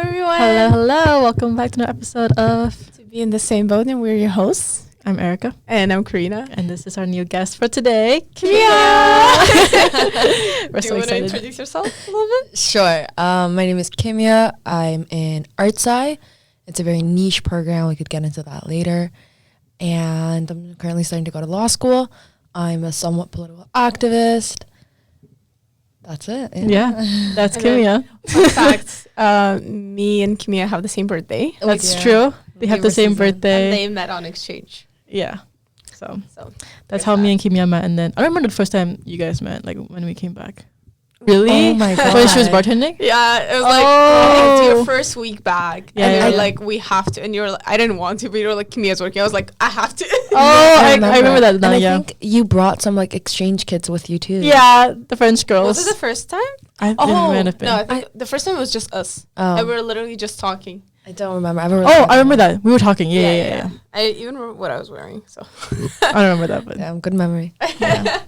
everyone. Hello. Welcome back to another episode of To Be in the Same Boat, and we're your hosts. I'm Erica. And I'm Karina. And this is our new guest for today, kimia. We're so excited. Do you want to introduce yourself a little bit? Sure. My name is Kimia. I'm in ArtSci. It's a very niche program. We could get into that later. And I'm currently starting to go to law school. I'm a somewhat political activist. That's it. Yeah, that's kimia. Fun fact, me and Kimia have the same birthday. That's true. They have the same birthday. And they met on exchange. Yeah. So that's there's how that. me and Kimia met. And then I remember the first time you guys met, like when we came back. Really? Oh my god. When she was bartending? Yeah, it was Oh. like your first week back. Yeah, and yeah, you're yeah. like, we have to. And you're like, I didn't want to, but you were like, Kimia's working. I was like, I have to. Oh, I remember that now, And yeah. I think you brought some like exchange kids with you too. Yeah, the French girls. Was it the first time? I think it might have been. No, I think the first time it was just us. And we were literally just talking. I don't remember. I remember that. We were talking. Yeah. I even remember what I was wearing. So I don't remember that, but Yeah, good memory. yeah.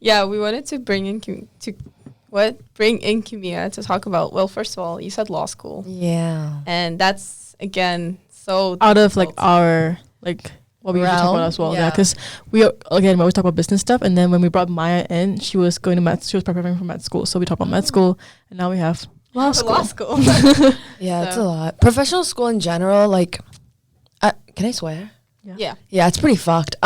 Yeah, we wanted to bring in Kimia to talk about. Well, first of all, you said law school, Yeah. and that's again so Out of like difficult. our like what we usually talk about as well, yeah. Because we always talk about business stuff, and then when we brought Maya in, she was going to she was preparing for med school, so we talked about med school, and now we have law For school. law school. Yeah, it's So- a lot. Professional school in general, like, can I swear? Yeah. Yeah, it's pretty fucked.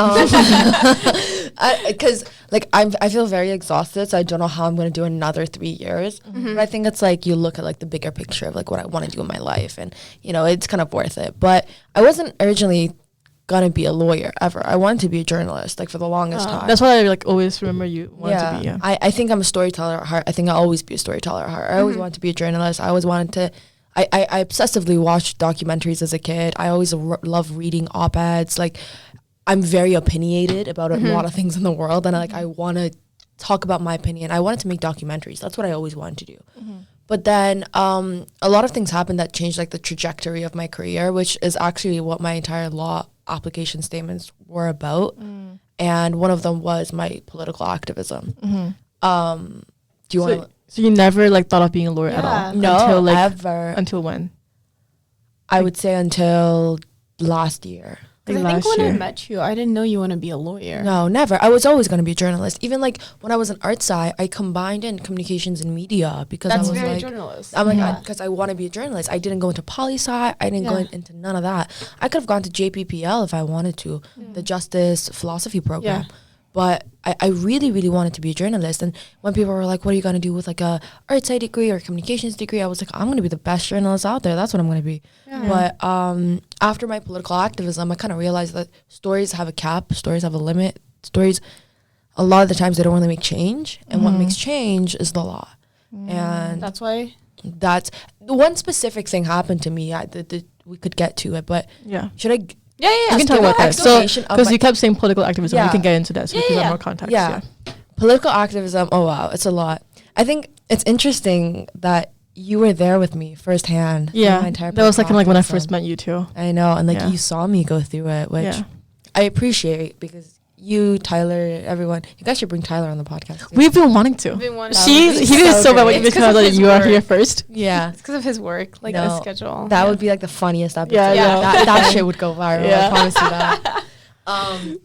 Because like I feel very exhausted, so I don't know how I'm gonna do another 3 years. Mm-hmm. But I think it's like you look at like the bigger picture of like what I want to do in my life, and it's kind of worth it. But I wasn't originally gonna be a lawyer ever. I wanted to be a journalist, like for the longest time. That's what I like always remember you wanted to be. Yeah. I think I'm a storyteller at heart. I think I'll always be a storyteller at heart. I always wanted to be a journalist. I always wanted to. I obsessively watched documentaries as a kid. I always love reading op-eds. Like, I'm very opinionated about a lot of things in the world, and I want to talk about my opinion. I wanted to make documentaries. That's what I always wanted to do. But then a lot of things happened that changed like the trajectory of my career, which is actually what my entire law application statements were about. And one of them was my political activism. Do you want to? So you never like thought of being a lawyer at Yeah. all? No, until, like, ever. Until when? I would say until last year. Like I think last when year. I met you, I didn't know you want to be a lawyer. No, never. I was always going to be a journalist. Even like when I was in ArtSci, I combined in communications and media because That's I was very like, journalist. I'm like, Yeah. because I want to be a journalist. I didn't go into poli-sci. I didn't go Yeah. into none of that. I could have gone to JPPL if I wanted to, the Justice Philosophy program. Yeah. But I really, really wanted to be a journalist. And when people were like, what are you going to do with like a ArtSci degree or communications degree? I was like, I'm going to be the best journalist out there. That's what I'm going to be. Yeah. But after my political activism, I kind of realized that stories have a cap. Stories have a limit. Stories, a lot of the times, they don't really make change. And what makes change is the law. And That's why. that's one specific thing happened to me. We could get to it, but Yeah. should I? Yeah. We can talk about that. So, Explanation of because my- you kept saying political activism, we Yeah. can get into that so we can Yeah. have more context. Yeah. Political activism. Oh wow, it's a lot. I think it's interesting that you were there with me firsthand. in Yeah. my entire That was like political when I activism. first met you too. I know, and like Yeah. you saw me go through it, which Yeah. I appreciate because you, Tyler, everyone, you guys should bring Tyler on the podcast. too. We've been wanting to. Been wanting to. He did so so bad great. It's 'cause because of like, his you are work. here first. Yeah, It's because of his work, like No, the schedule. that would be like the funniest episode. Yeah, yeah. That shit would go viral. Yeah. I promise you that.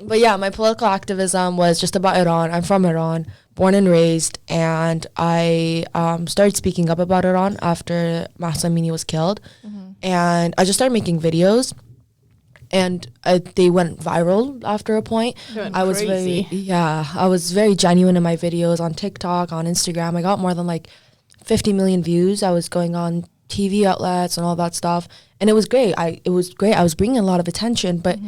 But yeah, my political activism was just about Iran. I'm from Iran, born and raised, and I started speaking up about Iran after Mahsa Amini was killed, and I just started making videos, and they went viral after a point. They went I was crazy. I was very genuine in my videos on TikTok, on Instagram. I got more than like 50 million views. I was going on TV outlets and all that stuff, and it was great. It was great. I was bringing a lot of attention, but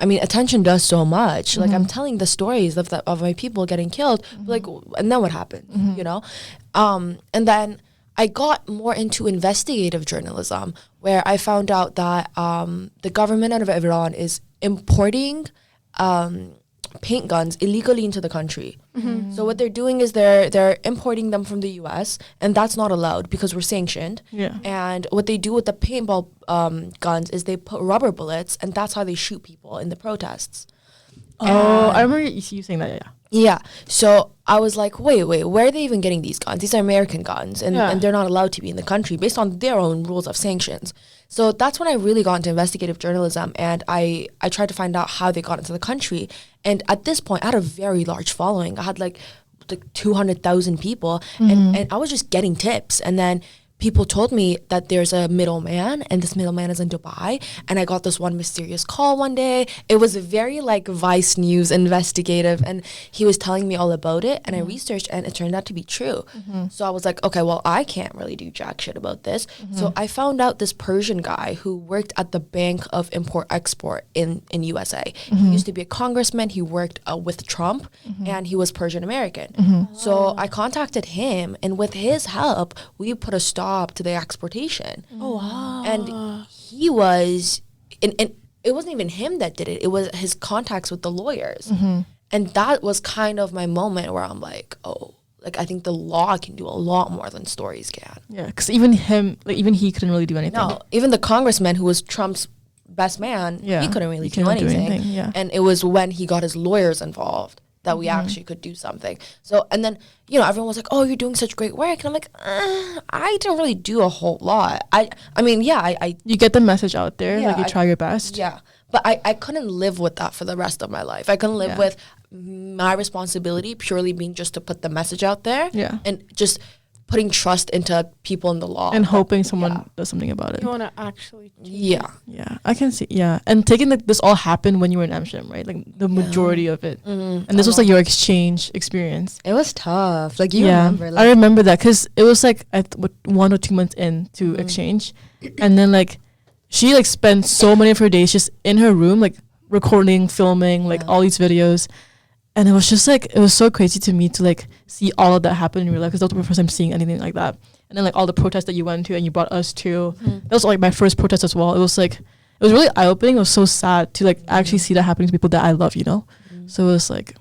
I mean, attention does so much. Like, I'm telling the stories of my people getting killed, like, and then what happened, you know? And then I got more into investigative journalism, where I found out that the government of Iran is importing paint guns illegally into the country. So what they're doing is they're importing them from the U.S. and that's not allowed because we're sanctioned. And what they do with the paintball guns is they put rubber bullets, and that's how they shoot people in the protests. Oh, I remember you saying that. Yeah. So I was like, wait, where are they even getting these guns? These are American guns, and they're not allowed to be in the country based on their own rules of sanctions. So that's when I really got into investigative journalism, and I tried to find out how they got into the country. And at this point, I had a very large following. I had like 200,000 people, and I was just getting tips. And then people told me that there's a middleman, and this middleman is in Dubai. And I got this one mysterious call one day. It was a very like Vice News investigative, and he was telling me all about it. And I researched, and it turned out to be true. So I was like, okay, well, I can't really do jack shit about this. So I found out this Persian guy who worked at the Bank of Import-Export in USA. He used to be a congressman. He worked with Trump, and he was Persian American. So I contacted him, and with his help, we put a stop to the exportation. Oh wow. And he was and it wasn't even him that did it. It was his contacts with the lawyers. And that was kind of my moment where I'm like, oh, like I think the law can do a lot more than stories can. Yeah, because even he couldn't really do anything. No, even the congressman who was Trump's best man, he couldn't really do anything. And it was when he got his lawyers involved that we actually could do something. So, and then, everyone was like, oh, you're doing such great work. And I'm like, I don't really do a whole lot. I mean, you get the message out there, like you try your best. Yeah. But I couldn't live with that for the rest of my life. I couldn't live with my responsibility purely being just to put the message out there. Yeah. And just putting trust into people in the law. And hoping someone does something about it. You want to actually change. Yeah, I can see. Yeah. And taking this all happened when you were in Amsterdam, right? Like the majority of it. And this was like your exchange experience. It was tough. Like you remember. Like, I remember that because it was like 1 or 2 months into exchange. And then like she like spent so many of her days just in her room, like recording, filming, like all these videos. And it was just like, it was so crazy to me to like see all of that happen in real life, because that was the first time seeing anything like that. And then like all the protests that you went to and you brought us to, that was like my first protest as well. It was like, it was really eye-opening. It was so sad to like actually see that happening to people that I love, So it was like,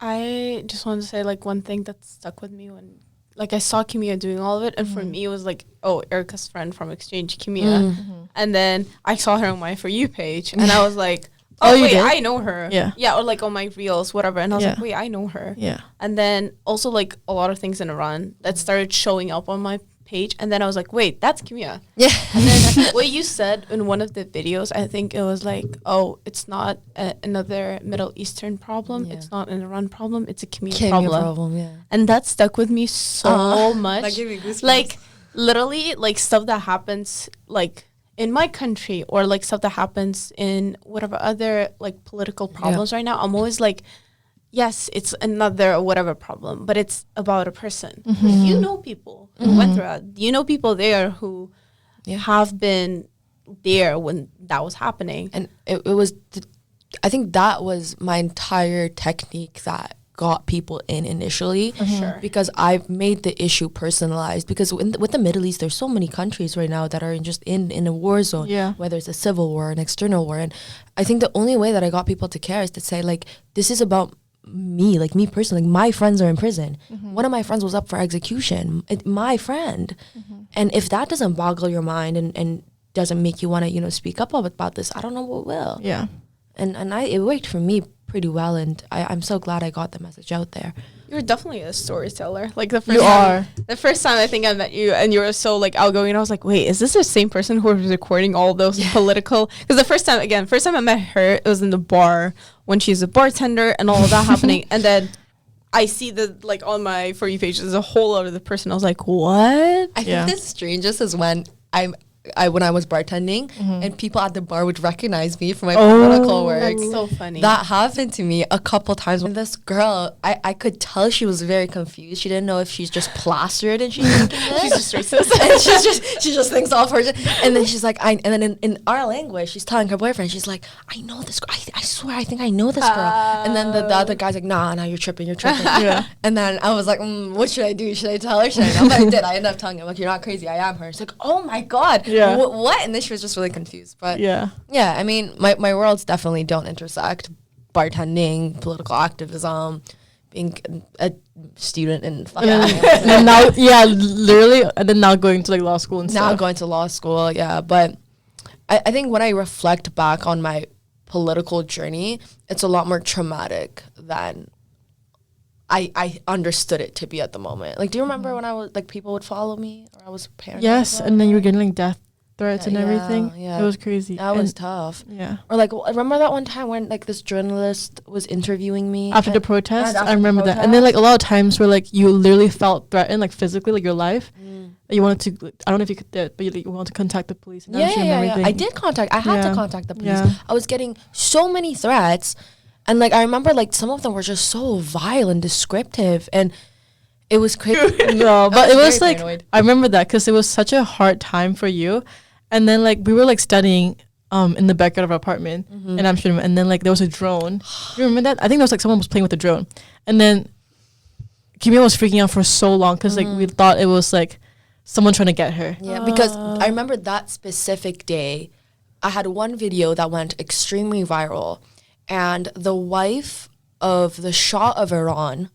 I just wanted to say like one thing that stuck with me when like I saw Kimia doing all of it, and for me it was like, oh, Erica's friend from exchange, Kimia. And then I saw her on my For You page, and I was like, oh, wait, I know her. Yeah, or like on my reels, whatever. And I was like, wait, I know her. Yeah. And then also like a lot of things in Iran that started showing up on my page. And then I was like, wait, that's Kimia. Yeah. And then what you said in one of the videos, I think it was like, oh, it's not another Middle Eastern problem. It's not an Iran problem. It's a Kimia problem. Yeah. And that stuck with me so much. That gave me goosebumps. Like literally like stuff that happens like in my country, or like stuff that happens in whatever other like political problems right now, I'm always like, yes, it's another whatever problem, but it's about a person. Like, you know people who went through that. You know people there who have been there when that was happening. And it was, I think that was my entire technique that got people in initially, because I've made the issue personalized, because with the Middle East there's so many countries right now that are in a war zone, whether it's a civil war, an external war, and I think the only way that I got people to care is to say like, this is about me, like me personally, like my friends are in prison. One of my friends was up for execution, my friend. And if that doesn't boggle your mind and doesn't make you want to speak up about this, I don't know what will. And it worked for me pretty well, and I'm so glad I got the message out there. You're definitely a storyteller. Like the first time I think I met you, and you were so like outgoing, I was like, wait, is this the same person who was recording all those political? Because the first time I met her, it was in the bar when she's a bartender and all of that happening, and then I see the like on my For You page, there's a whole other person. I was like, what? I think the strangest is when when I was bartending, and people at the bar would recognize me from my political work. That's so funny. That happened to me a couple times. When this girl, I could tell she was very confused. She didn't know if she's just plastered and she's thinking this. She's just racist. And she just thinks all Persian. And then she's like, and then in our language, she's telling her boyfriend, she's like, I know this girl. I swear, I think I know this girl. And then the other guy's like, nah, you're tripping. And then I was like, what should I do? Should I tell her? Should I not? But I did. I ended up telling him, like, you're not crazy. I am her. She's like, oh my God. What? And then she was just really confused. But I mean, my worlds definitely don't intersect. bartending, political activism, being a student in and then now, literally, and then now going to like law school and now stuff. going to law school, but I think when I reflect back on my political journey, it's a lot more traumatic than I understood it to be at the moment. Like, do you remember when I was like people would follow me or I was paranoid? Yes, and then you were getting like death threats and everything. Yeah, it was crazy. That was tough. Yeah. Or like, remember that one time when like this journalist was interviewing me After the protest, after I remember that. And then like a lot of times where like you literally felt threatened, like physically, like your life. You wanted to, I don't know if you could do it, but you wanted to contact the police. And I did contact. I had to contact the police. I was getting so many threats, and like I remember like some of them were just so vile and descriptive, and it was crazy. No, but it was like paranoid. I remember that because it was such a hard time for you, and then like we were like studying in the backyard of our apartment in Amsterdam, and then like there was a drone. You remember that? I think there was like someone was playing with the drone, and then Kimia was freaking out for so long because like we thought it was like someone trying to get her. Yeah, because I remember that specific day, I had one video that went extremely viral, and the wife of the Shah of Iran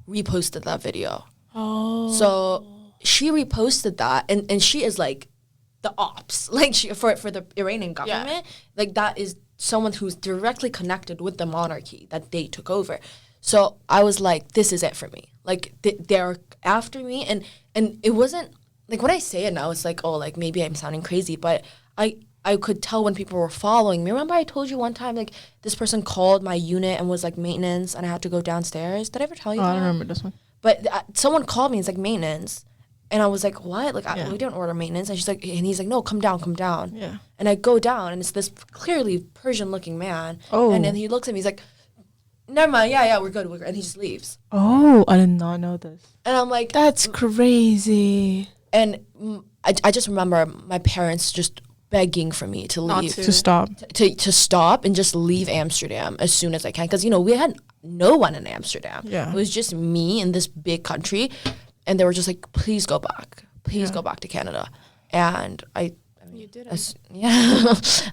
reposted that video. Oh. So she reposted that, and she is like the ops, like she for the Iranian government, like that is someone who's directly connected with the monarchy that they took over. So I was like, this is it for me. Like they're after me, and it wasn't. Like, when I say it now, it's like, oh, like, maybe I'm sounding crazy. But I could tell when people were following me. Remember I told you one time, like, this person called my unit and was, like, maintenance, and I had to go downstairs? Did I ever tell you that? I don't remember this one. But someone called me. It's, like, maintenance. And I was like, what? Like, we didn't order maintenance. And he's like, no, come down. Yeah. And I go down, and it's this clearly Persian-looking man. Oh. And then he looks at me. He's like, never mind. Yeah, we're good. And he just leaves. Oh, I did not know this. And I'm like, That's crazy. And I just remember my parents just begging for me to leave. To stop. To stop and just leave Amsterdam as soon as I can. Because, we had no one in Amsterdam. Yeah. It was just me in this big country. And they were just like, please go back. Please go back to Canada. And You did it.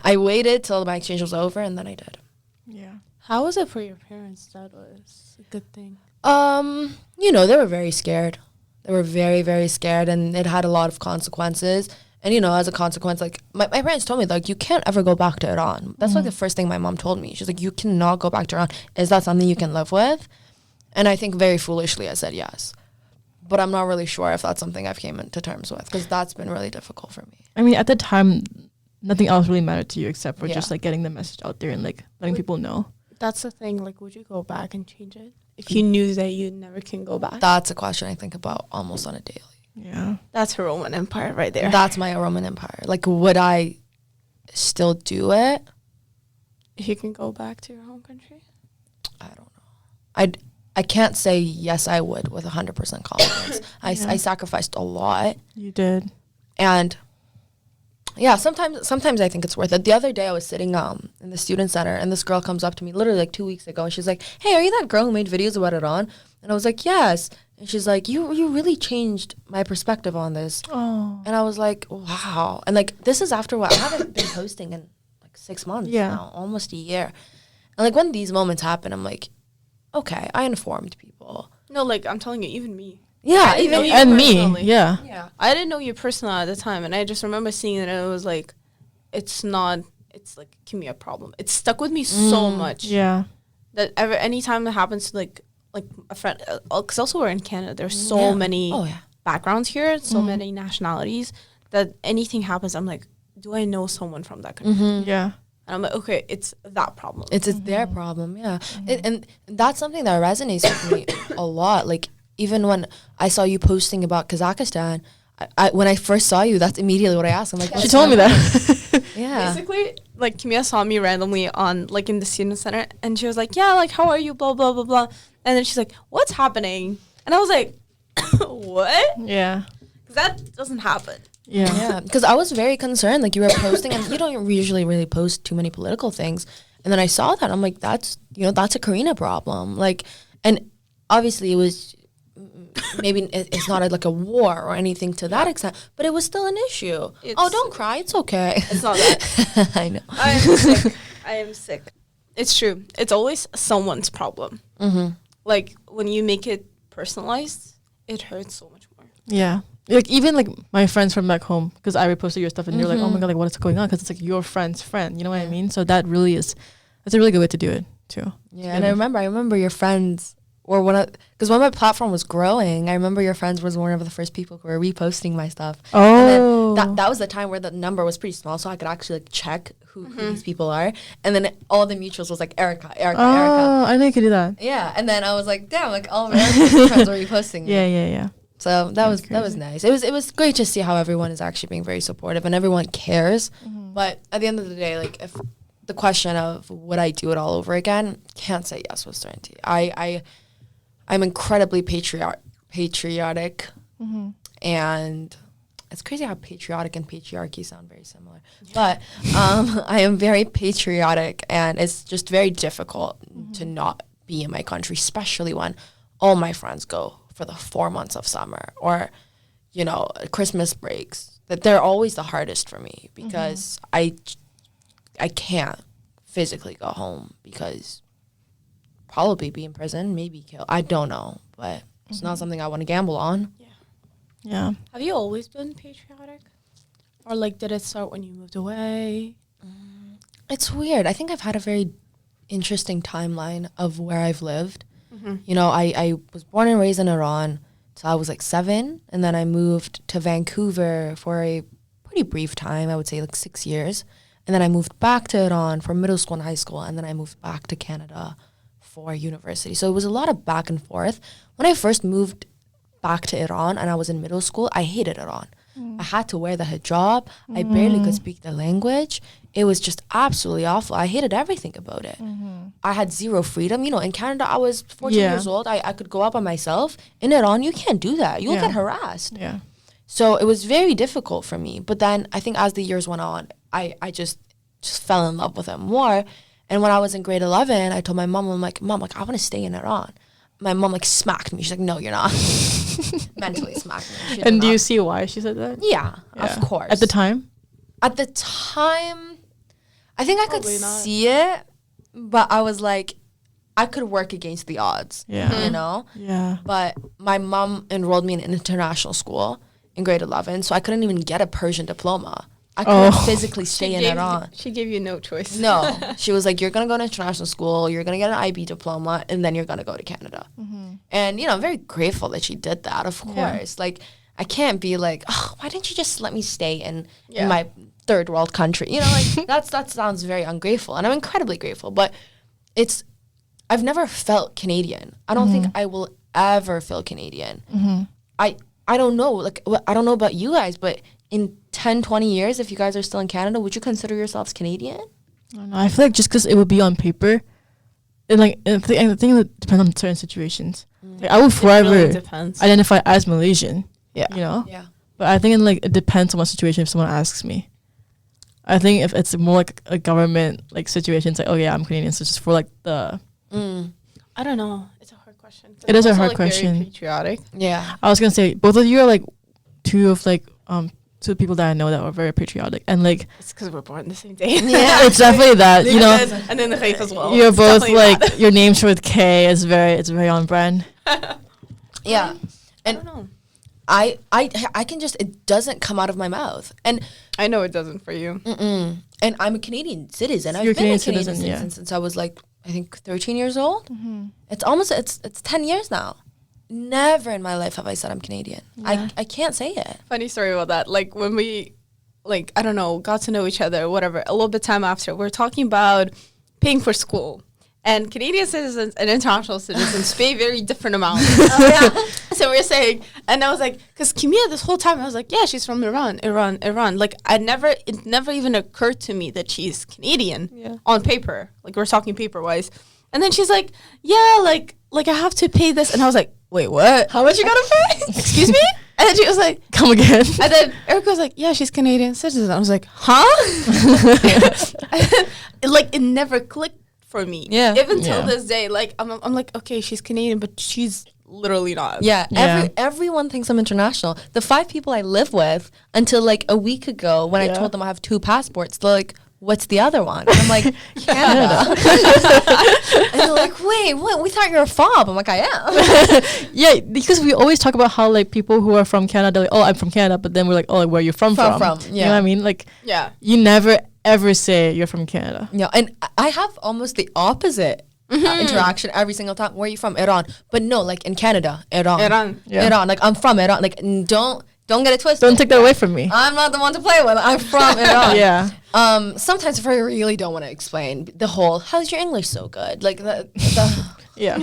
I waited till my exchange was over, and then I did. Yeah. How was it for your parents? That was a good thing. They were very scared. They were very, very scared, and it had a lot of consequences. And, as a consequence, like, my parents told me, like, you can't ever go back to Iran. That's, like, the first thing my mom told me. She's like, you cannot go back to Iran. Is that something you can live with? And I think very foolishly I said yes. But I'm not really sure if that's something I've came into terms with, because that's been really difficult for me. I mean, at the time, nothing else really mattered to you except for just, like, getting the message out there and, like, letting people know. That's the thing. Like, would you go back and change it? If you knew that you never can go back? That's a question I think about almost on a daily. Yeah. That's her Roman Empire right there. That's my Roman Empire. Like, would I still do it? If you can go back to your home country? I don't know. I can't say yes I would with 100% confidence. I sacrificed a lot. You did. And yeah, sometimes I think it's worth it. The other day I was sitting in the student center, and this girl comes up to me literally like 2 weeks ago, and she's like, hey, are you that girl who made videos about Iran? And I was like, yes. And she's like, you really changed my perspective on this. Oh. And I was like, wow. And like, this is after what I haven't been posting in like 6 months now, almost a year. And like, when these moments happen, I'm like, okay, I informed people. No, like, I'm telling you, even me. Yeah, even even And me. personally. Yeah. yeah. I didn't know you personally at the time, and I just remember seeing it, and it was like, it's like kimia problem. It stuck with me so much. Yeah. That anytime it happens to like a friend, because also we're in Canada, there's so many backgrounds here, so many nationalities, that anything happens, I'm like, do I know someone from that country? Yeah. And I'm like, okay, it's that problem. It's their problem, yeah. And that's something that resonates with me a lot. Like, even when I saw you posting about Kazakhstan, when I first saw you, that's immediately what I asked. I'm like, She told me that. Yeah. Basically, like, Kimia saw me randomly on, like, in the student center, and she was like, yeah, like, how are you, blah, blah, blah, blah. And then she's like, what's happening? And I was like, what? Yeah. Because that doesn't happen. Yeah. Yeah, because I was very concerned. Like, you were posting, and you don't usually really post too many political things. And then I saw that. I'm like, that's a Karina problem. Like, and obviously it was maybe it's not like a war or anything to that extent, but it was still an issue. Don't cry. It's okay. It's not that. I know. I am sick. I am sick. It's true. It's always someone's problem. Mm-hmm. Like, when you make it personalized, it hurts so much more. Yeah. Like, even, like, my friends from back home, because I reposted your stuff, and they're like, oh, my Mhm. God, like, what is going on? Because it's, like, your friend's friend. You know what I mean? So that really is, that's a really good way to do it, too. Yeah, and I remember your friends were because when my platform was growing, I remember your friends was one of the first people who were reposting my stuff. Oh. And then that was the time where the number was pretty small, so I could actually like check who these people are. And then all the mutuals was like Erica. Oh, I know you could do that. Yeah, and then I was like, damn, like all of my other friends were reposting me. Yeah. So that was crazy. nice. It was great to see how everyone is actually being very supportive and everyone cares. Mm-hmm. But at the end of the day, like if the question of would I do it all over again, can't say yes with certainty. I'm incredibly patriotic, Mm-hmm. and it's crazy how patriotic and patriarchy sound very similar. But I am very patriotic, and it's just very difficult to not be in my country, especially when all my friends go for the 4 months of summer or, you know, Christmas breaks. That they're always the hardest for me because I can't physically go home because probably be in prison, maybe killed. I don't know, but it's not something I want to gamble on. Yeah. Have you always been patriotic? Or, like, did it start when you moved away? It's weird. I think I've had a very interesting timeline of where I've lived. Mm-hmm. You know, I was born and raised in Iran, so I was like 7, and then I moved to Vancouver for a pretty brief time, I would say like 6 years. And then I moved back to Iran for middle school and high school, and then I moved back to Canada for university. So it was a lot of back and forth. When I first moved back to Iran and I was in middle school, I hated Iran. I had to wear the hijab. I barely could speak the language. It was just absolutely awful. I hated everything about it. I had zero freedom. You know, in Canada, I was 14 years old. I could go out by myself. In Iran, you can't do that. You'll get harassed. Yeah. So it was very difficult for me. But then I think as the years went on, I just fell in love with it more. And when I was in grade 11, I told my mom, I'm like, Mom, like, I want to stay in Iran. My mom, like, smacked me. She's like, no, you're not. Mentally smacked me. And do you see why she said that? Yeah, of course. At the time? At the time, I think I could Probably not. see it, but I was like, I could work against the odds. Yeah. You know? Yeah. But my mom enrolled me in an international school in grade 11, so I couldn't even get a Persian diploma. I couldn't physically stay in Iran. She gave you no choice. No. She was like, you're going to go to international school, you're going to get an IB diploma, and then you're going to go to Canada. And, you know, I'm very grateful that she did that, of course. Like, I can't be like, oh, why didn't you just let me stay in my third world country? You know, like, that sounds very ungrateful. And I'm incredibly grateful. But I've never felt Canadian. I don't think I will ever feel Canadian. I don't know. Like, I don't know about you guys, but in 10, 20 years, if you guys are still in Canada, would you consider yourselves Canadian? I don't know. I feel like just because it would be on paper, and like I think it depends on certain situations. Like, I will forever It really depends. identify as Malaysian. Yeah. You know. Yeah. But I think it depends on what situation. If someone asks me, I think if it's more like a government like situation, it's like, oh yeah, I'm Canadian. So just for like the. I don't know. It's a hard question. It is a Also, hard like, very question. patriotic. Yeah. I was gonna say both of you are like two of like two people that I know that are very patriotic, and like It's because we're born the same day. Yeah. it's definitely that, you know. And then the faith as well. You're It's both definitely like that. your names with K. It's very on brand. Yeah. I don't know. I can just, it doesn't come out of my mouth. And I know it doesn't for you. and I'm a Canadian citizen. So I've you're been a Canadian Canadian citizen, citizen yeah. since I was like, I think 13 years old. It's almost, it's 10 years now. Never in my life have I said I'm Canadian. Yeah. I can't say it. Funny story about that. Like when we, like, I don't know, got to know each other, whatever, a little bit time after, we're talking about paying for school. And Canadian citizens and international citizens pay very different amounts. So we're saying, and I was like, because Kimia this whole time, I was like, yeah, she's from Iran. Like it never even occurred to me that she's Canadian on paper. Like we're talking paper-wise. And then she's like, yeah, like I have to pay this. And I was like, wait, what? How much you gotta pay? Excuse me? And then she was like, Come again. and then Erica was like, yeah, she's Canadian citizen. I was like, huh? It never clicked for me. Yeah. Even till Yeah. this day, like I'm like, okay, she's Canadian, but she's literally not. Yeah, Yeah. everyone thinks I'm international. The 5 people I live with until like a week ago when I Yeah. told them I have 2 passports, they're like, what's the other one? And I'm like, Canada. And they're like, wait, what? We thought you were a fob. I'm like, I am. Yeah, because we always talk about how like people who are from Canada, like, oh, I'm from Canada, but then we're like, oh, where are you from? Yeah. You know what I mean? Like, Yeah. you never ever say you're from Canada. Yeah, and I have almost the opposite interaction every single time. Where are you from? Iran. But no, like in Canada, Iran. Yeah. Iran. Like I'm from Iran. Like don't get it twisted. Don't take that away from me. I'm not the one to play with. I'm from Iran. Yeah. Sometimes if I really don't want to explain the whole, how's your English so good? Like the Yeah.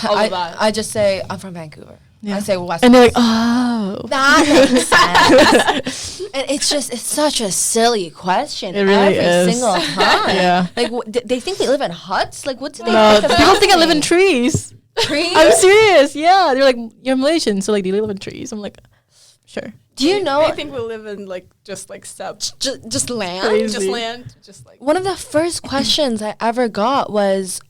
I just say I'm from Vancouver. Yeah. I say West. And they're like, oh. That makes sense. And it's such a silly question. It really every is. single time. Yeah. Like they think we live in huts. Like what do they? No, think people about think I live in me? trees. Trees. I'm serious. Yeah. They're like, you're Malaysian, so like, do you live in trees? I'm like, sure. Do you know? They think we live in like just like steppes, Just land. Crazy. just land, just like. One of the first questions I ever got was,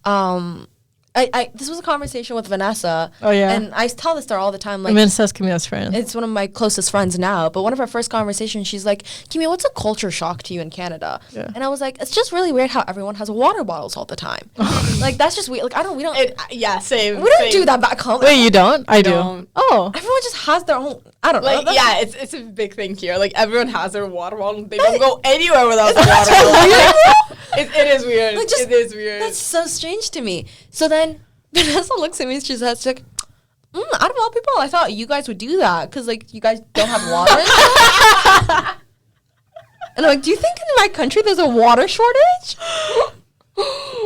I this was a conversation with Vanessa. Oh, yeah. And I tell this story all the time. Like, I'm in Kimia's friend. it's one of my closest friends now. But one of our first conversations, she's like, Kimia, what's a culture shock to you in Canada? Yeah. And I was like, it's just really weird how everyone has water bottles all the time. Like, that's just weird. Like, we don't Yeah, same. we don't same. do that back home. Wait, you don't? I do. don't. Oh. Everyone just has their own, I don't know. Like, That's- yeah, it's a big thing here. Like, everyone has their water bottle. They don't go anywhere without the water bottle. It is weird. Like, just- it is weird. That's so strange to me. So then Vanessa looks at me and she's like, out of all people, I thought you guys would do that because, like, you guys don't have water. And I'm like, do you think in my country there's a water shortage?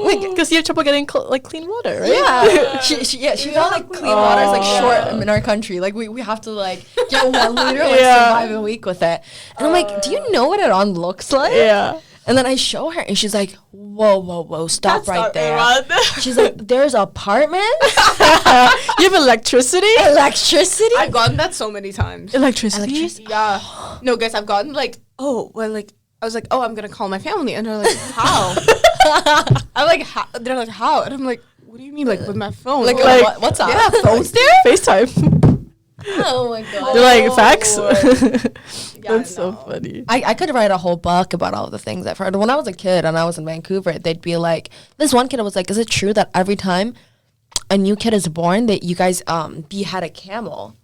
Like, because you have trouble getting clean water, right? Yeah. she felt like clean water is, like, short in our country. Like, we have to, like, get 1 liter, like, survive a week with it. And I'm like, do you know what Iran looks like? Yeah. And then I show her, and she's like, whoa, stop That's right not there. Iran. She's like, there's apartments? You have electricity? Electricity? I've gotten that so many times. Electricity? Yeah. No, guys, I've gotten like, I was like, I'm gonna call my family, and they're like, how? I'm like, how? They're like, how? And I'm like, what do you mean, like with my phone? Like, Like- what's up? yeah, phones there? FaceTime. Oh my god. They're like, facts? Yeah, That's so no. funny. I could write a whole book about all the things I've heard. When I was a kid and I was in Vancouver, they'd be like, this one kid was like, is it true that every time a new kid is born that you guys behead a camel?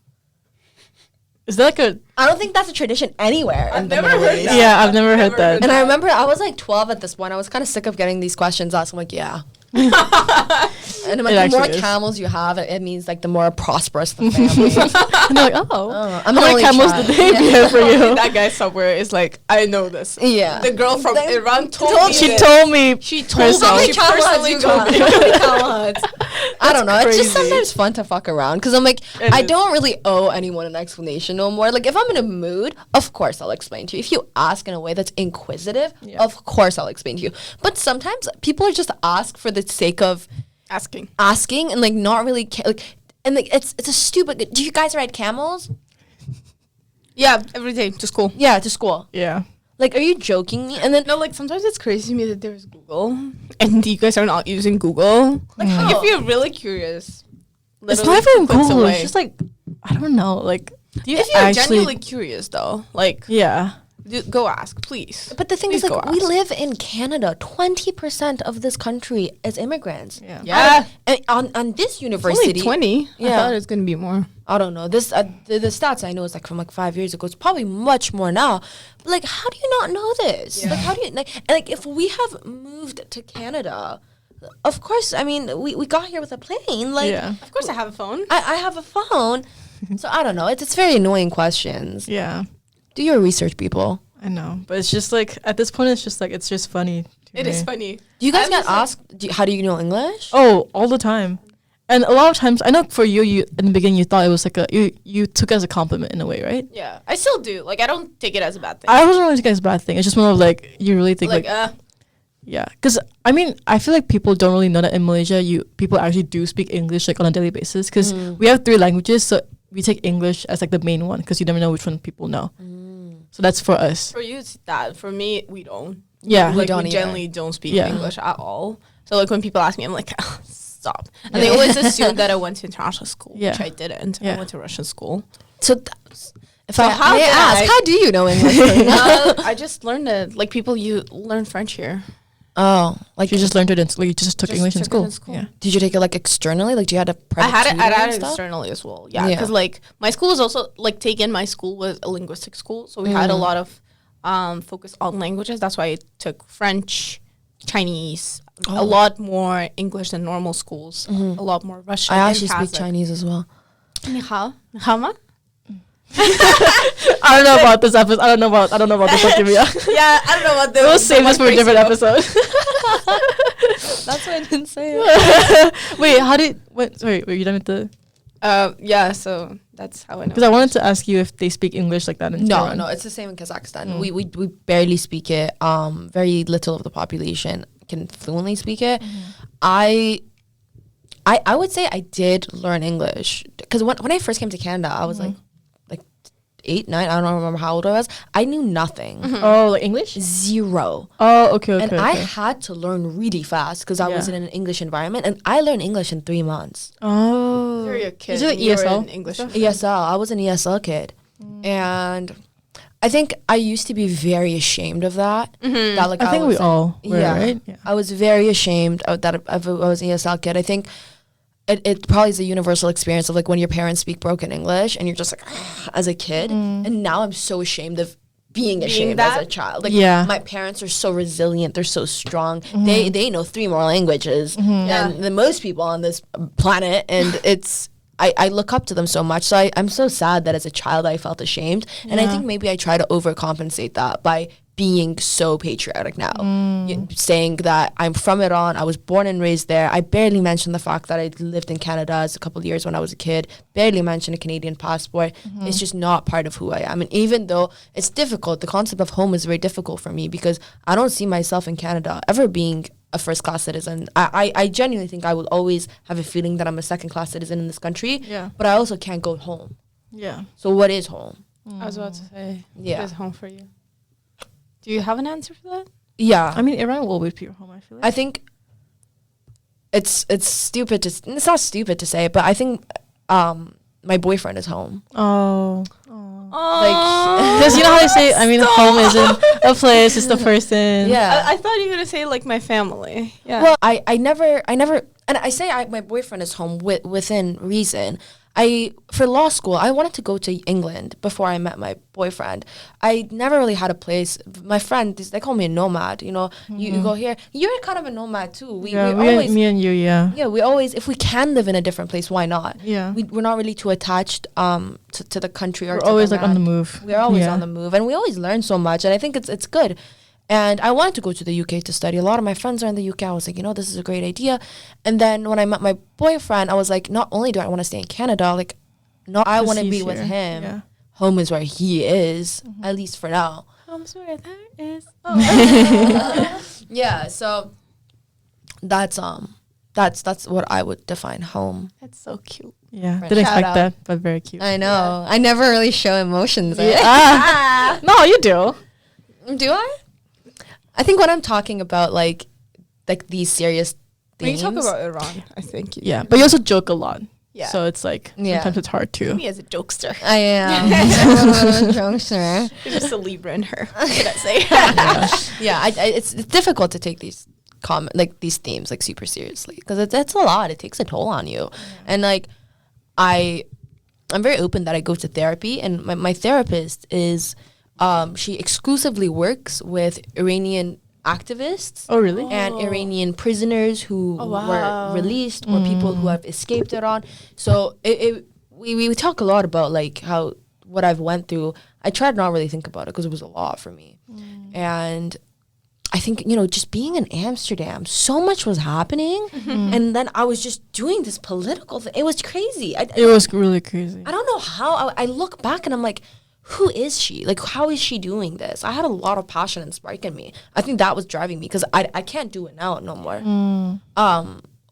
Is that like a... I don't think that's a tradition anywhere in I've the never Middle heard East. that. Yeah, I've never heard Never that. heard And I remember I was like 12 at this point. I was kind of sick of getting these questions asked. I'm like, yeah. And I'm like, It the more actually is. camels you have, it means like the more prosperous the family. And they're like, oh. I'm How the many only camels child. did they behead for you? That guy somewhere is like, I know this. Yeah. The girl from They- Iran told me She this. told me. She told herself. How me. many She camels personally you told got? me. How many camels? I don't know. It's crazy. just sometimes fun to fuck around because I'm like, It I is. don't really owe anyone an explanation no more. Like, if I'm in a mood, of course I'll explain to you. If you ask in a way that's inquisitive, Yeah. of course I'll explain to you. But sometimes people are just ask for the sake of Asking. asking and like not really like, and like it's a stupid. Do you guys ride camels? Yeah, every day to school. Yeah, to school. Yeah. Like, are you joking me? And then No, like sometimes it's crazy to me that there's Google and you guys are not using Google. like Like, how? if you're really curious, It's literally not even 2 clicks Google. away. It's just like, I don't know. Like, do you if you're actually... genuinely curious, though, like, Yeah. go ask, please. But the thing Please is, go like, we ask. live in Canada. 20% of this country is immigrants. Yeah. Yeah. And on this Only university, 20. Yeah. I thought it was gonna be more. I don't know. This the stats I know is like from like 5 years ago. It's probably much more now. But like, how do you not know this? Yeah. Like, how do you like? And like, if we have moved to Canada, of course. I mean, we got here with a plane. Like, Yeah. Of course, I have a phone. I have a phone. So I don't know. It's very annoying questions. Yeah. Do your research, people. I know. But it's just like, at this point, it's just like, it's just funny. to It me. is funny. Do you guys I'm get just, like- asked? How do you know English? Oh, all the time. And a lot of times, I know for you in the beginning, you thought it was like you took it as a compliment in a way, right? Yeah, I still do. Like, I don't take it as a bad thing. I wasn't really taking it as a bad thing. It's just more of like, you really think like, like, yeah. Because, I mean, I feel like people don't really know that in Malaysia, people actually do speak English like on a daily basis. Because we have 3 languages, so we take English as like the main one because you never know which one people know. So that's for us. for you, it's that. For me, we don't. Yeah. We Like, don't we either. generally don't speak Yeah. English at all. So, like, when people ask me, I'm like, stop. And they always assume that I went to international school, which Yeah. I didn't. Yeah. I went to Russian school. So If So I how may did ask, I- how do you know English? I just learned it. Like people, you learn French here. Oh, like You just learned it in school. You just took Just English in took it school. in school. Yeah. did you take it like externally? Like, do you had a private I had tutor and it stuff? externally as well. Yeah, Yeah. because like my school was also like taken. My school was a linguistic school, so we had a lot of focus on languages. That's why I took French, Chinese, a lot more English than normal schools. A lot more Russian. I and actually speak Kazakh. Chinese as well. Ni hao, ni hao ma? I don't know about this episode. I don't know about this one, Kimia. Yeah, I don't know what the. We'll save this for a different episode. That's why I didn't say it. Wait, how did? What? Sorry, were you done with the? Yeah, so that's how I know. Because I wanted to ask you if they speak English like that in No, Tehran. no, it's the same in Kazakhstan. We barely speak it. Very little of the population can fluently speak it. I would say I did learn English because when I first came to Canada, I was like 8, 9. I don't remember how old I was. I knew nothing, Oh, like English? zero. Oh, okay. And I had to learn really fast because I was in an English environment, and I learned English in 3 months. Oh. You're a kid. Is it and you were ESL? in English. ESL. I was an ESL kid, and I think I used to be very ashamed of that. That like I think we all were, right? Yeah. I was very ashamed of that. I was an ESL kid. I think it probably is a universal experience of like when your parents speak broken English and you're just like as a kid. And now I'm so ashamed of being ashamed as a child. Like my parents are so resilient. They're so strong. They know 3 more languages than most people on this planet. And it's I look up to them so much. So I'm so sad that as a child I felt ashamed. And I think maybe I try to overcompensate that by being so patriotic now, saying that I'm from Iran, I was born and raised there. I barely mentioned the fact that I lived in Canada as a couple of years when I was a kid, barely mentioned a Canadian passport. It's just not part of who I am. And even though it's difficult, the concept of home is very difficult for me because I don't see myself in Canada ever being a first-class citizen. I genuinely think I will always have a feeling that I'm a second-class citizen in this country, but I also can't go home. Yeah. So what is home? I was about to say, Yeah. what is home for you? Do you have an answer for that? Yeah. I mean, Iran will always be your home, I feel like. I think it's stupid to it's not stupid to say, but I think my boyfriend is home. Oh. Like Because you know how they say, I mean, home isn't a place, it's the person. yeah. I thought you were gonna say like my family. Yeah. Well, I never and I say my boyfriend is home within reason. For law school, I wanted to go to England before I met my boyfriend. I never really had a place. My friends, they call me a nomad. You know, you go here. You're kind of a nomad too. We always, me and you, we always, if we can live in a different place, why not? Yeah. We're not really too attached to the country or We're to always the like on the land. move. We're always Yeah. on the move, and we always learn so much. And I think it's good. And I wanted to go to the UK to study. A lot of my friends are in the UK. I was like, this is a great idea. And then when I met my boyfriend, I was like, not only do I want to stay in Canada, like, I want to he's be with here. him. Yeah. Home is where he is, at least for now. Home's where there is. Yeah, so that's what I would define home. That's so cute. Yeah. Right. Didn't Shout expect out. that, but very cute. I know. I never really show emotions. Ah. No, you do. Do I? I think when I'm talking about like these serious When you themes. talk about Iran, I think. Yeah. But you also joke a lot. Yeah. So it's like, Yeah. sometimes it's hard too. Me as a jokester. I am. I'm a little jokester. There's just a Libra in her. What did I say? Yeah, it's difficult to take these these themes like super seriously because it's a lot. It takes a toll on you, and like I'm very open that I go to therapy, and my therapist is she exclusively works with Iranian activists. Oh, really? And Iranian prisoners who wow. were released or people who have escaped Iran. So we talk a lot about like what I've went through. I tried not really think about it because it was a lot for me. And I think, just being in Amsterdam, so much was happening. And then I was just doing this political thing. It was crazy. It was really crazy. I don't know how. I look back and I'm like, who is she? Like, how is she doing this? I had a lot of passion and spark in me. I think that was driving me because I can't do it now no more.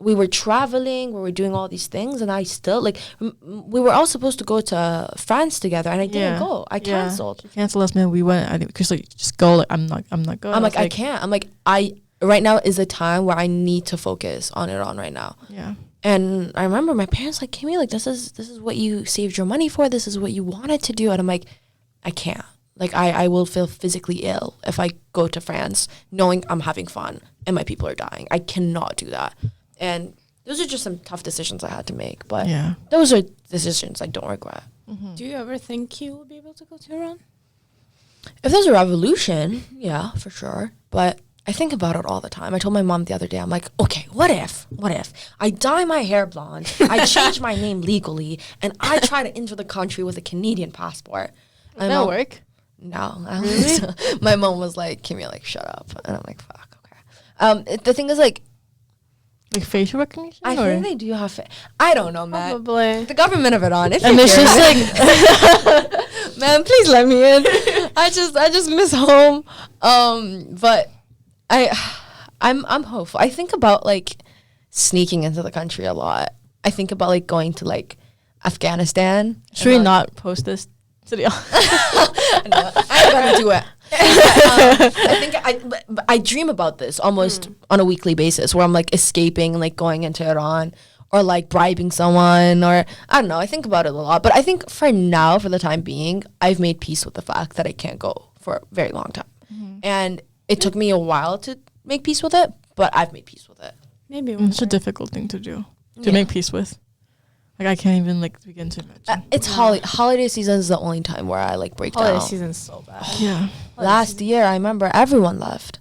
We were traveling, we were doing all these things, and I still, we were all supposed to go to France together, and I didn't go. I canceled. She canceled last minute. We went. I think because just go. Like, I'm not going. I'm like, I can't. I'm like, right now is a time where I need to focus on Iran right now. Yeah. And I remember my parents like, Kimmy, like this is what you saved your money for. This is what you wanted to do. And I'm like, I can't. Like, I will feel physically ill if I go to France knowing I'm having fun and my people are dying. I cannot do that. And those are just some tough decisions I had to make. But those are decisions I don't regret. Mm-hmm. Do you ever think you will be able to go to Iran? If there's a revolution, yeah, for sure. But I think about it all the time. I told my mom the other day, I'm like, okay, what if I dye my hair blonde, I change my name legally, and I try to enter the country with a Canadian passport? Would that work? No. I don't think so. My mom was like, Kimia, like, shut up. And I'm like, fuck, okay. The thing is, like facial recognition? I think they do have I don't know, man. Probably. The government of Iran. If and it's just like, man, please let me in. I just miss home. But I'm hopeful. I think about like sneaking into the country a lot. I think about like going to like Afghanistan. Should we not post this to the no, I gotta do it. I think I dream about this almost on a weekly basis, where I'm like escaping and like going into Iran, or like bribing someone, or I don't know. I think about it a lot, but I think for now, for the time being, I've made peace with the fact that I can't go for a very long time, and it took me a while to make peace with it, but I've made peace with it. Maybe it's a difficult thing to do, to make peace with. Like, I can't even like begin to imagine. It's holiday season is the only time where I like break down. Holiday season's so bad. Yeah. Last year, I remember everyone left.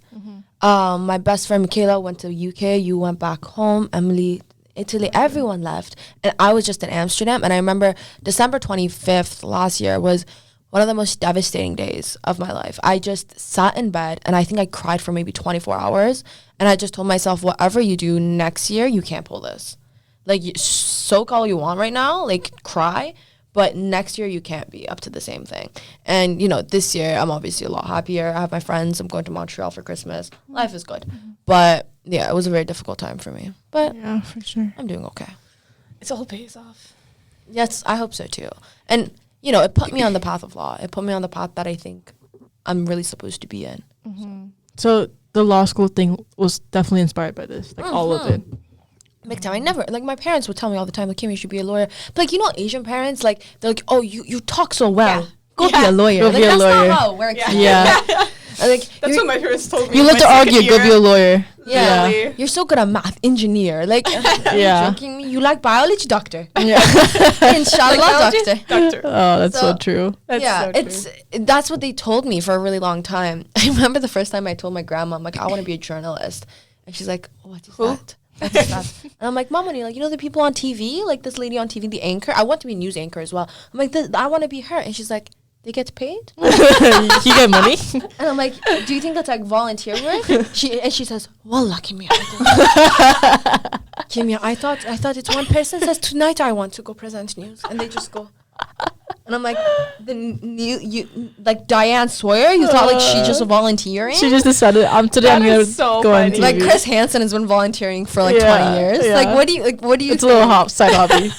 My best friend Michaela went to UK. You went back home. Emily, Italy. Everyone left, and I was just in Amsterdam. And I remember December 25th last year was one of the most devastating days of my life. I just sat in bed, and I think I cried for maybe 24 hours. And I just told myself, whatever you do next year, you can't pull this. Like, soak all you want right now, like, cry, but next year you can't be up to the same thing. And, you know, this year I'm obviously a lot happier. I have my friends. I'm going to Montreal for Christmas. Life is good. But, yeah, it was a very difficult time for me. But yeah, for sure. I'm doing okay. It all pays off. Yes, I hope so, too. And, you know, it put me on the path of law. It put me on the path that I think I'm really supposed to be in. So the law school thing was definitely inspired by this, like all of it. Big time. I never, like, my parents would tell me all the time, like, Kim, you should be a lawyer. But, like, you know, Asian parents, like, they're like, oh, you talk so well. Yeah. Go be a lawyer. Go like, be a that's lawyer. not how it works. Yeah. And, like, That's what my parents told me. You love to argue, go be a lawyer. Yeah. Yeah. You're so good at math, engineer. Like, Yeah. joking me. You like biology, doctor. Yeah. Inshallah, doctor. Doctor. Oh, that's so true. That's That's what they told me for a really long time. I remember the first time I told my grandma, I'm like, I want to be a journalist. And she's like, what is that? What is that? And I'm like, Mom, like, you know the people on TV? Like, this lady on TV, the anchor? I want to be a news anchor as well. I'm like, I want to be her. And she's like, they get paid? You get money? And I'm like, do you think that's like volunteer work? She says, Wallah, Kimia. Kimia, I thought it's one person says, tonight I want to go present news. And they just go. And I'm like, like Diane Sawyer, you thought like she just volunteering? She just decided, today I'm going to go on TV. Like Chris Hansen has been volunteering for like 20 years. Yeah. Like, what do you It's a little side hobby.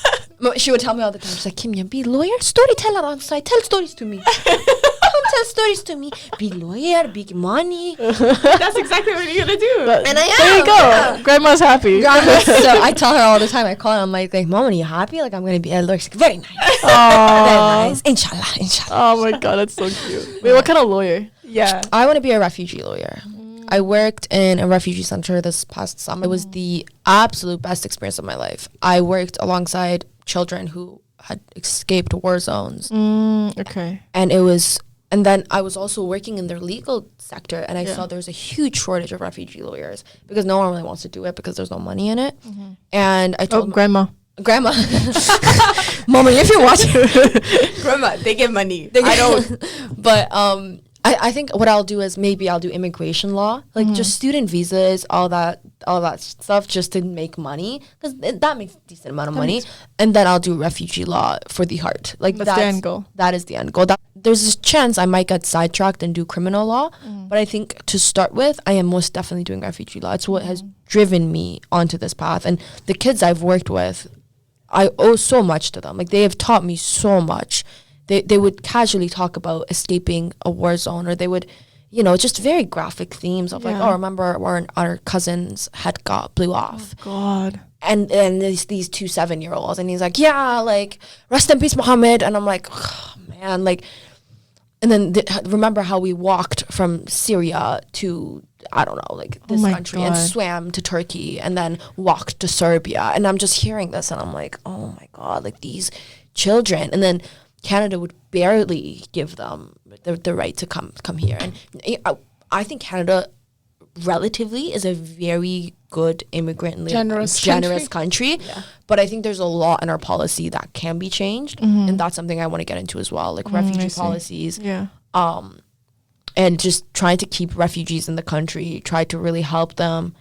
She would tell me all the time. She's like, Kimia, be lawyer, storyteller on site. Tell stories to me. Come tell stories to me. Be lawyer, big money. That's exactly what you're gonna do. And I am. There you go. Yeah. Grandma's happy. So I tell her all the time. I call her. I'm like, Mom, are you happy? Like, I'm gonna be a lawyer. She's like, very nice. Very nice. Inshallah. Oh my God, that's so cute. Wait, what kind of lawyer? Yeah. I want to be a refugee lawyer. I worked in a refugee center this past summer. It was the absolute best experience of my life. I worked alongside children who had escaped war zones. Okay. And then I was also working in their legal sector, and I saw there's a huge shortage of refugee lawyers because no one really wants to do it because there's no money in it. And I told Grandma. Mama, if you're watching, Grandma, they get money. I don't. But I think what I'll do is maybe I'll do immigration law, like just student visas, all that stuff, just to make money, because that makes a decent amount of money. And then I'll do refugee law for the heart. Like that's the end goal. That is the end goal. There's a chance I might get sidetracked and do criminal law, but I think to start with, I am most definitely doing refugee law. It's what has driven me onto this path. And the kids I've worked with, I owe so much to them. Like, they have taught me so much. They would casually talk about escaping a war zone, or they would, you know, just very graphic themes of like, oh, remember when our cousin's head blew off. Oh, God. And these 2 7-year-olds, and he's like, yeah, like, rest in peace, Muhammad. And I'm like, oh, man, like, And then remember how we walked from Syria to, I don't know, like this country and swam to Turkey and then walked to Serbia. And I'm just hearing this and I'm like, oh my God, like these children. And then Canada would barely give them the right to come here. And I think Canada relatively is a very good immigrant generous country. Yeah. But I think there's a lot in our policy that can be changed, and that's something I want to get into as well, like refugee policies. Yeah. And just trying to keep refugees in the country, try to really help them.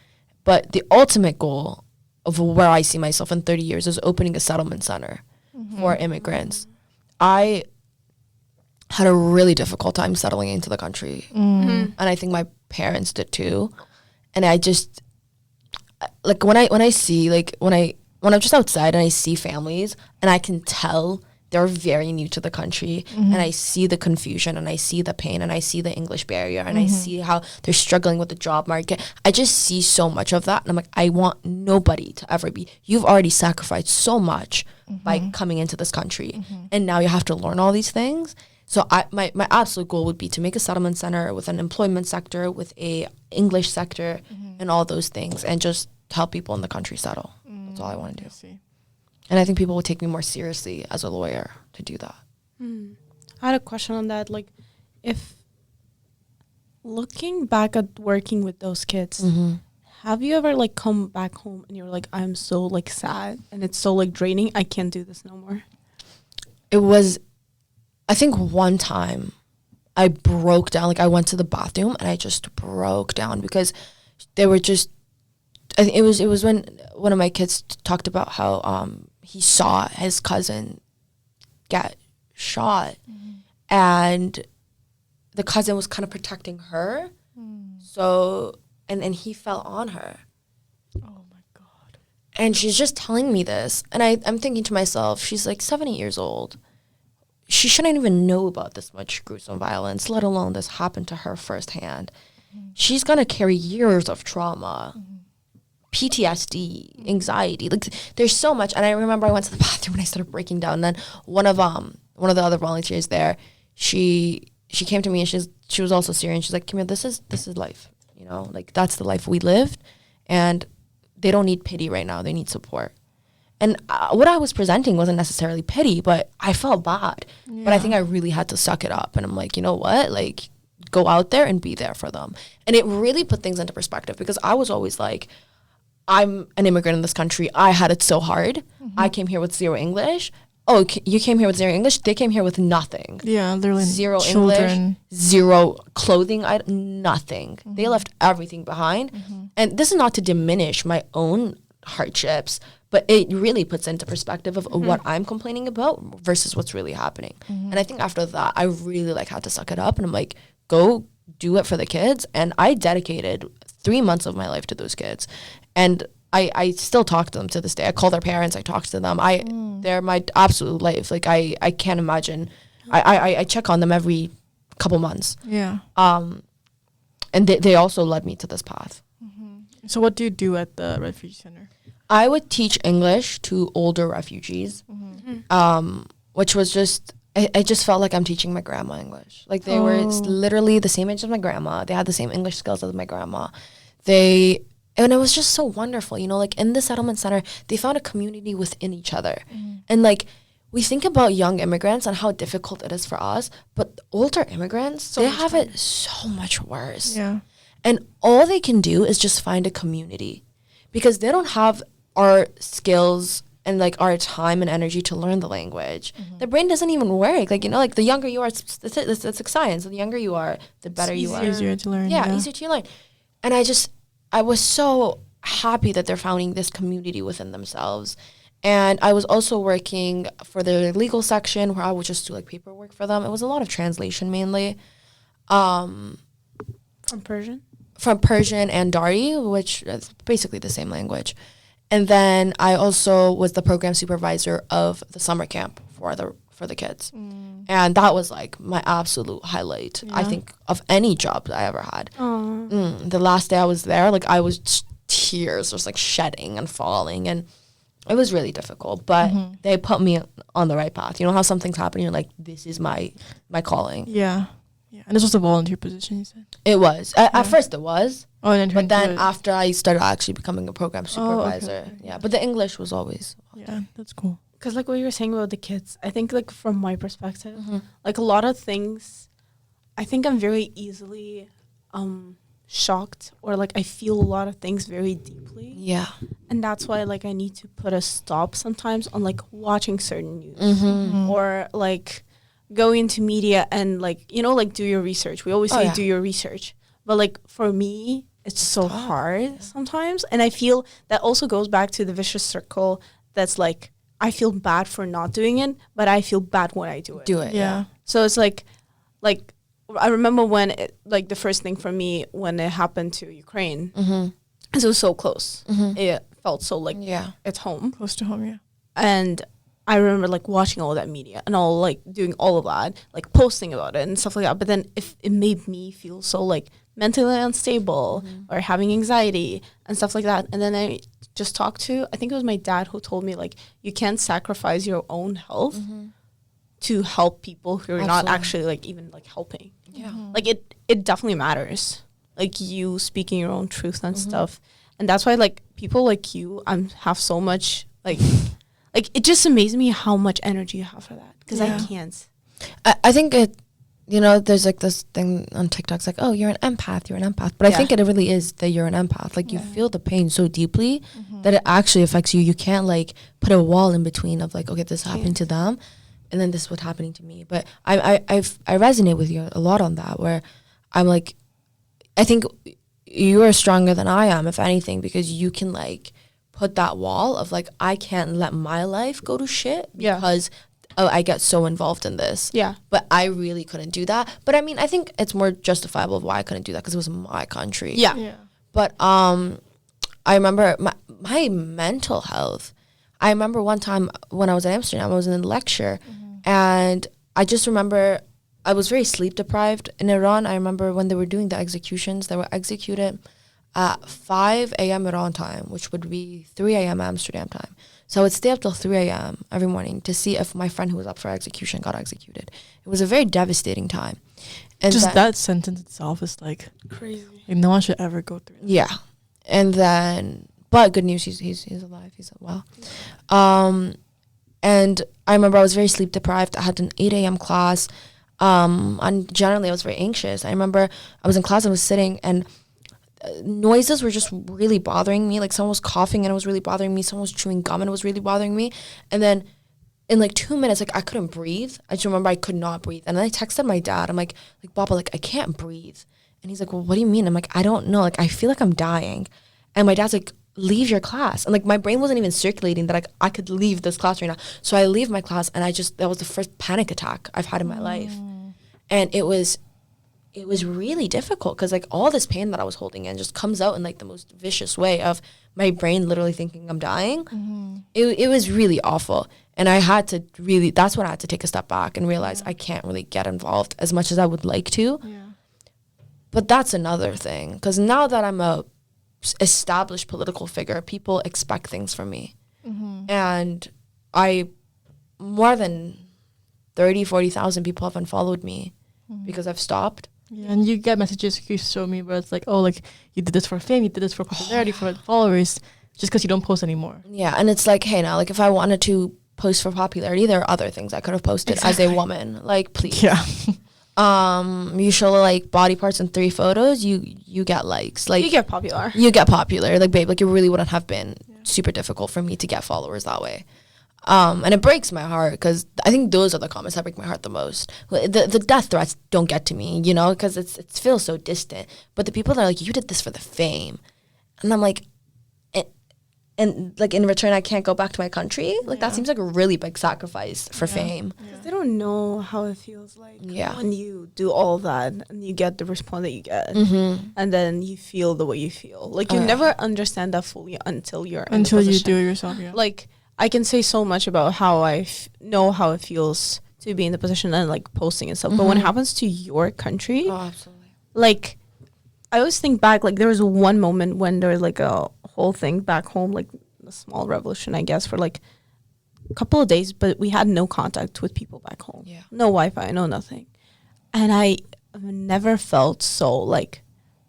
But the ultimate goal of where I see myself in 30 years is opening a settlement center for immigrants. I had a really difficult time settling into the country, and I think my parents did too. And I just like when I'm just outside and I see families and I can tell they're very new to the country, and I see the confusion and I see the pain and I see the English barrier and I see how they're struggling with the job market. I just see so much of that, and I'm like, I want nobody to ever be. You've already sacrificed so much by coming into this country, and now you have to learn all these things. So my absolute goal would be to make a settlement center with an employment sector, with a English sector, and all those things, and just help people in the country settle. That's all I want to do. And I think people would take me more seriously as a lawyer to do that. I had a question on that. Like, if looking back at working with those kids, have you ever like come back home and you're like, I'm so like sad and it's so like draining, I can't do this no more? It was, I think one time I broke down. Like I went to the bathroom and I just broke down because they were just, I think it was when one of my kids talked about how he saw his cousin get shot, and the cousin was kind of protecting her, so and he fell on her. Oh my God. And she's just telling me this, and I'm thinking to myself, she's like 70 years old. She shouldn't even know about this much gruesome violence, let alone this happened to her firsthand. She's gonna carry years of trauma. PTSD, anxiety, like there's so much. And I remember I went to the bathroom and I started breaking down. And then one of the other volunteers there, she came to me and she was also Syrian. She's like, Kimia, this is life, you know, like that's the life we lived, and they don't need pity right now. They need support. And what I was presenting wasn't necessarily pity, but I felt bad. Yeah. But I think I really had to suck it up. And I'm like, you know what, like go out there and be there for them. And it really put things into perspective, because I was always like, I'm an immigrant in this country. I had it so hard. I came here with zero English. Oh, you came here with zero English? They came here with nothing. Yeah, literally zero children. English, zero clothing, nothing. They left everything behind. And this is not to diminish my own hardships, but it really puts into perspective of what I'm complaining about versus what's really happening. And I think after that, I really like had to suck it up, and I'm like, go do it for the kids. And I dedicated 3 months of my life to those kids. And I still talk to them to this day. I call their parents. I talk to them. They're my absolute life. Like I can't imagine. I check on them every couple months. Yeah. And they also led me to this path. So what do you do at the refugee center? I would teach English to older refugees, which was just, I just felt like I'm teaching my grandma English. Like they were literally the same age as my grandma. They had the same English skills as my grandma. And it was just so wonderful, you know, like in the settlement center, they found a community within each other. And like, we think about young immigrants and how difficult it is for us, but older immigrants, they have it so much worse. Yeah. And all they can do is just find a community, because they don't have our skills and like our time and energy to learn the language. The brain doesn't even work. Like, you know, like the younger you are, it's like science. The younger you are, the better you are. It's easier to learn. Yeah, easier to learn. And I was so happy that they're finding this community within themselves. And I was also working for the legal section, where I would just do like paperwork for them. It was a lot of translation mainly. From Persian? From Persian and Dari, which is basically the same language. And then I also was the program supervisor of the summer camp for the kids. And that was like my absolute highlight, I think, of any job that I ever had. The last day I was there, like I was tears, just like shedding and falling. And It was really difficult, but they put me on the right path. You know how some things happen, you're like, this is my calling. Yeah. And this was a volunteer position, you said? It was. At first it was. Oh, and but then after I started actually becoming a program supervisor. Okay. Yeah, but the English was always. Yeah, that's cool. Because like what you were saying about the kids, I think like from my perspective, like a lot of things, I think I'm very easily shocked, or like I feel a lot of things very deeply. Yeah. And that's why like I need to put a stop sometimes on like watching certain news or like go into media and like, you know, like do your research. We always say do your research. But like for me, it's so hard sometimes. And I feel that also goes back to the vicious circle that's like, I feel bad for not doing it, but I feel bad when I do it. Yeah. So it's like I remember when it, like the first thing for me when it happened to Ukraine, it was so close. It felt so like it's home. Close to home, yeah. And I remember like watching all that media and all like doing all of that, like posting about it and stuff like that. But then if it made me feel so like mentally unstable or having anxiety and stuff like that. And then I just talked to, I think it was my dad who told me like, you can't sacrifice your own health to help people who are not actually like even like helping. Yeah. Like it definitely matters. Like you speaking your own truth and stuff. And that's why like people like you have so much like it just amazes me how much energy you have for that. Because I can't. I think it, you know, there's like this thing on TikTok, it's like, oh, you're an empath. But I think it really is that you're an empath. Like you feel the pain so deeply that it actually affects you. You can't like put a wall in between of like, okay, this happened to them and then this is what's happening to me. But I resonate with you a lot on that, where I'm like, I think you are stronger than I am, if anything, because you can like put that wall of like, I can't let my life go to shit because I get so involved in this. Yeah. But I really couldn't do that. But I mean, I think it's more justifiable of why I couldn't do that because it was my country. Yeah. But I remember my mental health. I remember one time when I was in Amsterdam, I was in a lecture and I just remember I was very sleep deprived in Iran. I remember when they were doing the executions, they were executed at 5 a.m. Iran time, which would be 3 a.m. Amsterdam time. So I would stay up till 3 a.m. every morning to see if my friend who was up for execution got executed. It was a very devastating time. And just that sentence itself is like crazy. Like no one should ever go through that. Yeah. And then, but good news, he's alive. He's well. And I remember I was very sleep deprived. I had an 8 a.m. class. And generally I was very anxious. I remember I was in class, I was sitting and noises were just really bothering me. Like someone was coughing and it was really bothering me. Someone was chewing gum and it was really bothering me. And then in like 2 minutes, like I couldn't breathe. I just remember I could not breathe. And then I texted my dad. I'm like Baba, like I can't breathe. And he's like, well, what do you mean? I'm like, I don't know. Like I feel like I'm dying. And my dad's like, leave your class. And like my brain wasn't even circulating that like I could leave this class right now. So I leave my class and that was the first panic attack I've had in my life. And it was really difficult because like all this pain that I was holding in just comes out in like the most vicious way of my brain literally thinking I'm dying. It was really awful. And I had to really, that's when I had to take a step back and realize I can't really get involved as much as I would like to. But that's another thing, because now that I'm a established political figure, people expect things from me. And more than 40,000 people have unfollowed me because I've stopped. Yeah, and you get messages you show me where it's like, oh, like you did this for fame, you did this for popularity, for followers, just because you don't post anymore. Yeah, and it's like, hey, now, like if I wanted to post for popularity, there are other things I could have posted as a woman. Like, please. Yeah. You show like body parts in 3 photos, you get likes. Like you get popular. Like, babe, like it really wouldn't have been super difficult for me to get followers that way. And it breaks my heart because I think those are the comments that break my heart the most. The death threats don't get to me, you know, because it feels so distant. But the people that are like, you did this for the fame. And I'm like, and like in return, I can't go back to my country. Like that seems like a really big sacrifice for fame. They don't know how it feels like when you do all that and you get the response that you get, and then you feel the way you feel. Like you never understand that fully until you do it yourself. Yeah. Like I can say so much about how I know how it feels to be in the position and like posting and stuff, but when it happens to your country, absolutely. Like I always think back, like there was one moment when there was like a whole thing back home, like small revolution, I guess, for like a couple of days, but we had no contact with people back home. Yeah. No Wi-Fi, no nothing. And I never felt so like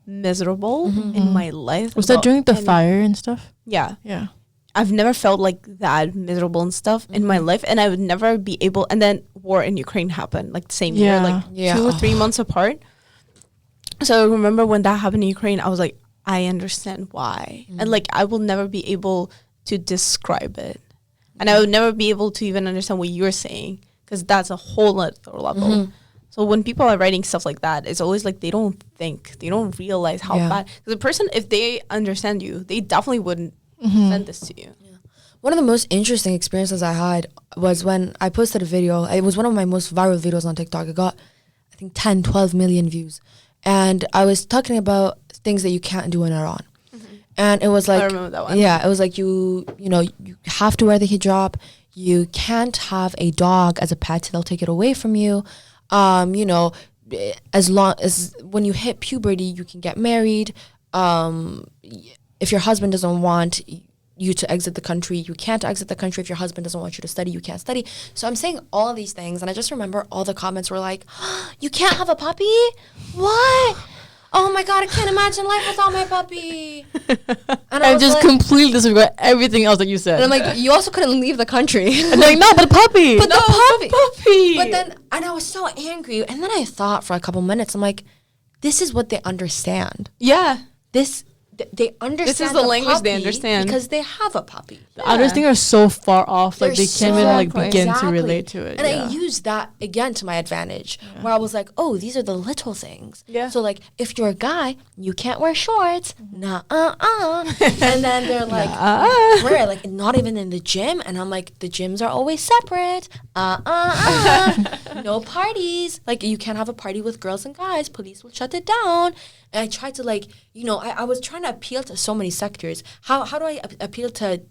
miserable in my life. Was that during the any- fire and stuff? Yeah. Yeah. I've never felt like that miserable and stuff in my life, and I would never be able. And then war in Ukraine happened like the same year, like 2 or 3 months apart. So I remember when that happened in Ukraine, I was like, I understand why, and like I will never be able to describe it, and I would never be able to even understand what you're saying, because that's a whole other level. So when people are writing stuff like that, it's always like they don't realize how bad. Because the person, if they understand you, they definitely wouldn't send this to you. One of the most interesting experiences I had was when I posted a video. It was one of my most viral videos on TikTok. It got, I think, 10, 12 million views. And I was talking about things that you can't do in Iran. And it was like, I remember that one. Yeah, it was like you have to wear the hijab. You can't have a dog as a pet. They'll take it away from you. As long as when you hit puberty, you can get married. If your husband doesn't want you to exit the country, you can't exit the country. If your husband doesn't want you to study, you can't study. So I'm saying all of these things, and I just remember all the comments were like, you can't have a puppy? What? Oh my God, I can't imagine life without my puppy. And I was just like, completely disregard everything else that you said. and I'm like, you also couldn't leave the country. And they're like, no, but the puppy. But No, the puppy. puppy. But then, and I was so angry. And then I thought for a couple minutes, I'm like, this is what they understand. Yeah. They understand. the language they puppy understand. because they have a puppy. The others thing are so far off, like They're they can't even like so- begin Exactly. to relate to it. And yeah. I used that again to my advantage, where I was like, oh, these are the little things. Yeah. So like, if you're a guy, you can't wear shorts. And then they're like, where? Like, not even in the gym. And I'm like, the gyms are always separate. No parties. Like, you can't have a party with girls and guys. Police will shut it down. And I tried to like, I was trying to appeal to so many sectors. How do I appeal to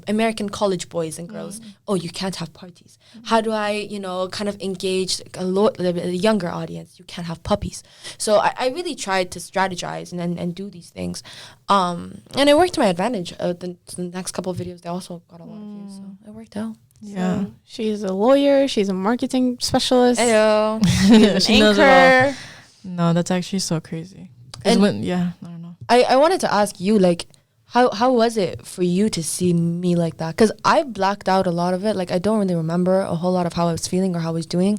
American college boys and girls? Oh, you can't have parties. How do I, kind of engage the younger audience? You can't have puppies. So I really tried to strategize and do these things. And it worked to my advantage. The next couple of videos, they also got a lot of views. So it worked out. Yeah. So she's a lawyer. She's a marketing specialist. Hello. She's She an knows it all. anchor. No, that's actually so crazy. And- I don't know. I wanted to ask you, like, how was it for you to see me like that? Because I blacked out a lot of it. Like, I don't really remember a whole lot of how I was feeling or how I was doing.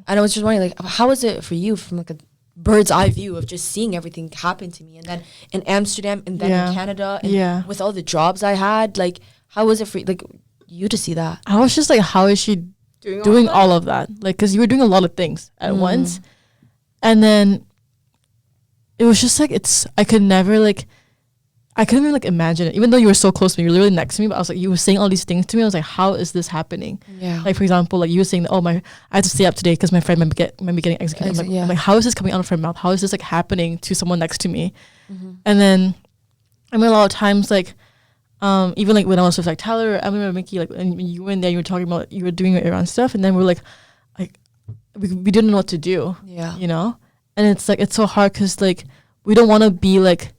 And I was just wondering, like, how was it for you from, like, a bird's eye view of just seeing everything happen to me? And then in Amsterdam and then in Canada and with all the jobs I had, like, how was it for you to see that? I was just like, how is she doing all of that? Like, because you were doing a lot of things at once. And then it was just like, I couldn't even like imagine it. Even though you were so close to me, you were literally next to me, but I was like, you were saying all these things to me. I was like, how is this happening? Yeah. Like, for example, like you were saying, I had to stay up today because my friend might be getting executed. I'm like, how is this coming out of her mouth? How is this like happening to someone next to me? And then I mean, a lot of times, like, even like when I was with like Tyler, I remember Mickey, like, and you were in there, you were talking about, you were doing your Iran stuff, and then we're like we didn't know what to do. Yeah. And it's like, it's so hard because like we don't want to be like,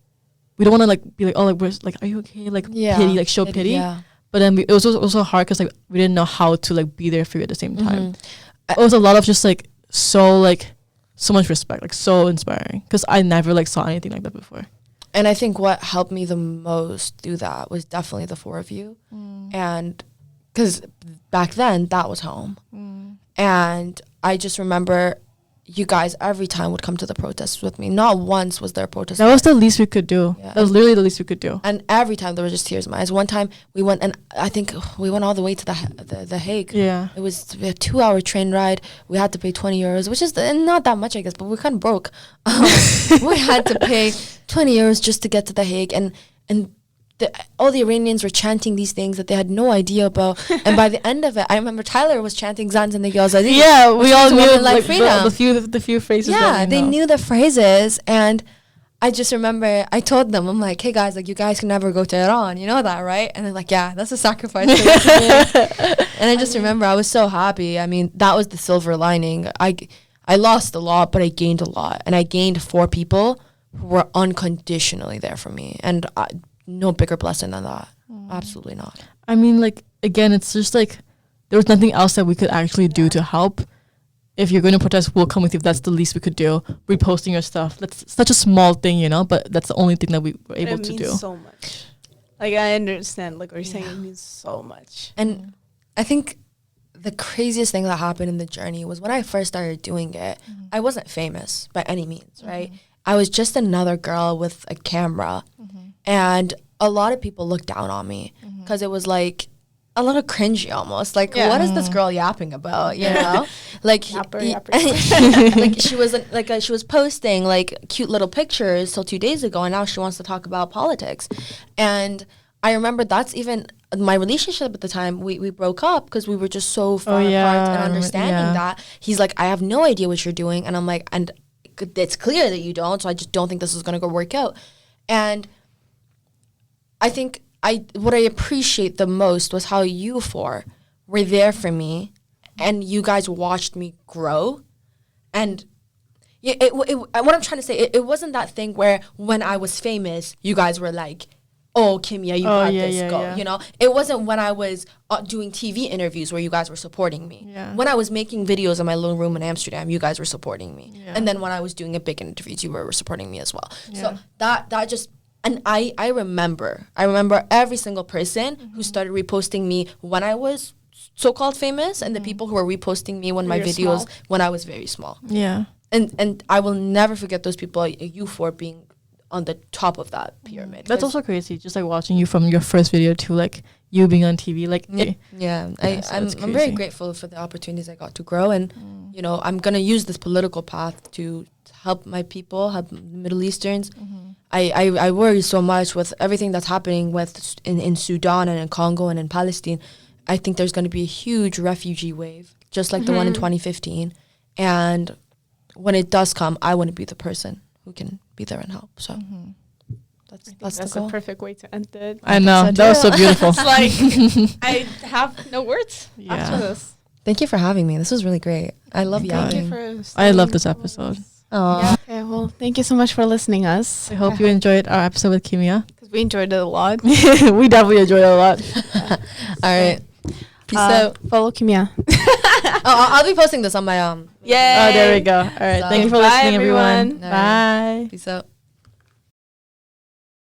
oh, like, we're like, are you okay? Like, pity, like, show pity. Yeah. But then it was also hard because like we didn't know how to like be there for you at the same time. It was a lot of just like so much respect, like so inspiring, because I never like saw anything like that before. And I think what helped me the most do that was definitely the four of you. And because back then that was home. And I just remember you guys every time would come to the protests with me. Not once was there a protest. That was the least we could do. Yeah. That was literally the least we could do. And every time there were just tears in my eyes. One time we went, and I think we went all the way to the Hague. Yeah. It was a 2-hour train ride. We had to pay 20 euros, which is not that much, I guess, but we're kind of broke. We had to pay 20 euros just to get to the Hague. And all the Iranians were chanting these things that they had no idea about. And by the end of it, I remember Tyler was chanting Zanz and the Azadi. Yeah, we all knew like freedom. the few phrases. Yeah, they knew the phrases. And I just remember I told them, I'm like, hey guys, like, you guys can never go to Iran. You know that, right? And they're like, yeah, that's a sacrifice for you. And I just remember I was so happy. I mean, that was the silver lining. I lost a lot, but I gained a lot. And I gained 4 people who were unconditionally there for me. And no bigger blessing than that. Absolutely not. I mean, like, again, it's just like there was nothing else that we could actually do to help. If you're going to protest, we'll come with you. That's the least we could do. Reposting your stuff. That's such a small thing, you know, but that's the only thing that we were able to do. So much. Like, I understand, like, what you're saying, it means so much. And I think the craziest thing that happened in the journey was when I first started doing it, I wasn't famous by any means, right? I was just another girl with a camera. And a lot of people looked down on me because it was like a little cringy almost. Like, what is this girl yapping about, you know? Like, like she was posting like cute little pictures till 2 days ago, and now she wants to talk about politics. And I remember that's even my relationship at the time. We broke up because we were just so far apart and understanding that. He's like, I have no idea what you're doing. And I'm like, and it's clear that you don't, so I just don't think this is going to go work out. And I think what I appreciate the most was how you four were there for me, and you guys watched me grow. And what I'm trying to say, it wasn't that thing where when I was famous, you guys were like, oh, Kimia, you got this, go. You know, it wasn't when I was doing TV interviews where you guys were supporting me. When I was making videos in my little room in Amsterdam, you guys were supporting me. And then when I was doing a big interviews, you were supporting me as well. So that just... And I remember every single person who started reposting me when I was so-called famous, and the people who were reposting me when my videos when I was very small. Yeah. And I will never forget those people, you four being on the top of that pyramid. That's also crazy, just like watching you from your first video to like you being on TV. Like I'm very grateful for the opportunities I got to grow, and you know, I'm gonna use this political path to help my people, help Middle Easterns. I worry so much with everything that's happening in Sudan and in Congo and in Palestine. I think there's going to be a huge refugee wave, just like the one in 2015. And when it does come, I want to be the person who can be there and help. So that's a perfect way to end it. I know. That was so beautiful. It's like, I have no words after this. Thank you for having me. This was really great. I love yapping. I love this episode. Yeah. Okay, well, thank you so much for listening us. I hope you enjoyed our episode with Kimia. Because we enjoyed it a lot. We definitely enjoyed it a lot. All right. Peace out. Follow Kimia. I'll be posting this on my Yeah. Oh, there we go. All right. Thank you for listening, everyone. Bye. Peace out.